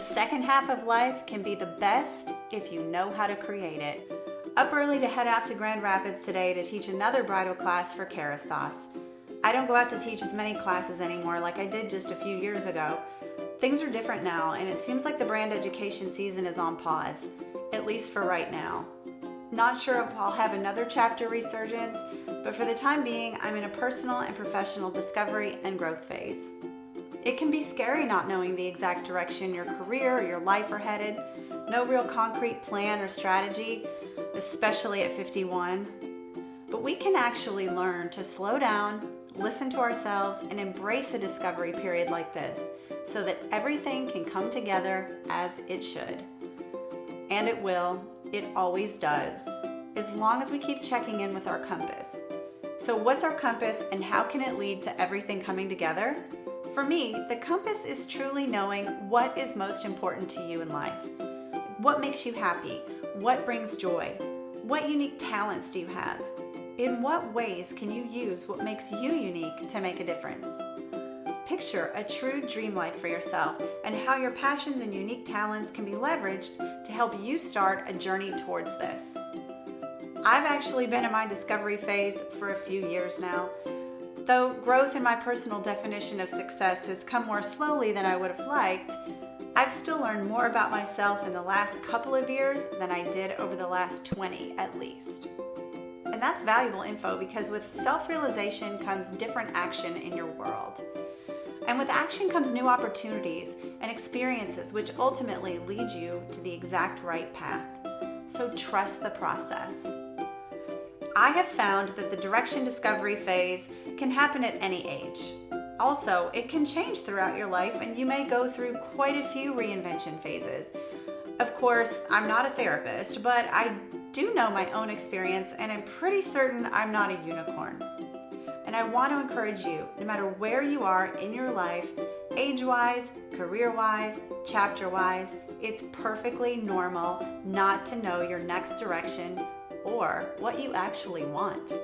second half of life can be the best if you know how to create it. Up early to head out to Grand Rapids today to teach another bridal class for Kerastase. I don't go out to teach as many classes anymore like I did just a few years ago. Things are different now, and it seems like the brand education season is on pause, at least for right now. Not sure if I'll have another chapter resurgence, but for the time being, I'm in a personal and professional discovery and growth phase. It can be scary not knowing the exact direction your career or your life are headed, no real concrete plan or strategy, especially at 51. But we can actually learn to slow down, listen to ourselves, and embrace a discovery period like this so that everything can come together as it should. And it will. It always does, as long as we keep checking in with our compass. So what's our compass and how can it lead to everything coming together? For me, the compass is truly knowing what is most important to you in life. What makes you happy? What brings joy? What unique talents do you have? In what ways can you use what makes you unique to make a difference? Picture a true dream life for yourself and how your passions and unique talents can be leveraged to help you start a journey towards this. I've actually been in my discovery phase for a few years now. Though growth in my personal definition of success has come more slowly than I would have liked, I've still learned more about myself in the last couple of years than I did over the last 20 at least. And that's valuable info because with self-realization comes different action in your world. And with action comes new opportunities and experiences which ultimately lead you to the exact right path. So trust the process. I have found that the direction discovery phase can happen at any age. Also, it can change throughout your life and you may go through quite a few reinvention phases. Of course, I'm not a therapist, but I do know my own experience and I'm pretty certain I'm not a unicorn. And I want to encourage you, no matter where you are in your life, age-wise, career-wise, chapter-wise, it's perfectly normal not to know your next direction or what you actually want.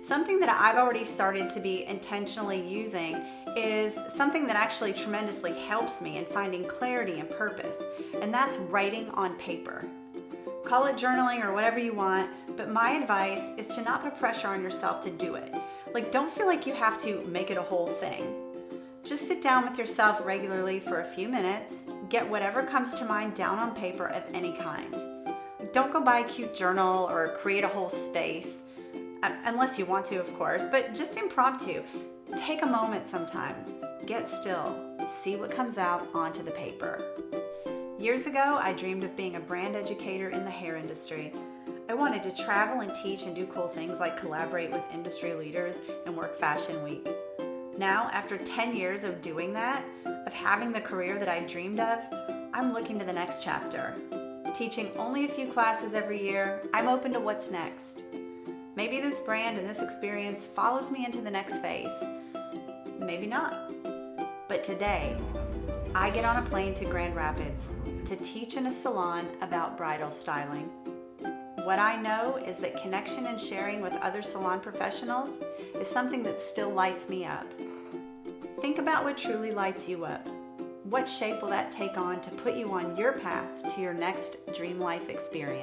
Something that I've already started to be intentionally using is something that actually tremendously helps me in finding clarity and purpose, and that's writing on paper. Call it journaling or whatever you want, but my advice is to not put pressure on yourself to do it. Don't feel like you have to make it a whole thing. Just sit down with yourself regularly for a few minutes, get whatever comes to mind down on paper of any kind. Don't go buy a cute journal or create a whole space, unless you want to, of course, but just impromptu. Take a moment sometimes, get still, see what comes out onto the paper. Years ago, I dreamed of being a brand educator in the hair industry. I wanted to travel and teach and do cool things like collaborate with industry leaders and work Fashion Week. Now, after 10 years of doing that, of having the career that I dreamed of, I'm looking to the next chapter. Teaching only a few classes every year, I'm open to what's next. Maybe this brand and this experience follows me into the next phase. Maybe not. But today, I get on a plane to Grand Rapids to teach in a salon about bridal styling. What I know is that connection and sharing with other salon professionals is something that still lights me up. Think about what truly lights you up. What shape will that take on to put you on your path to your next dream life experience?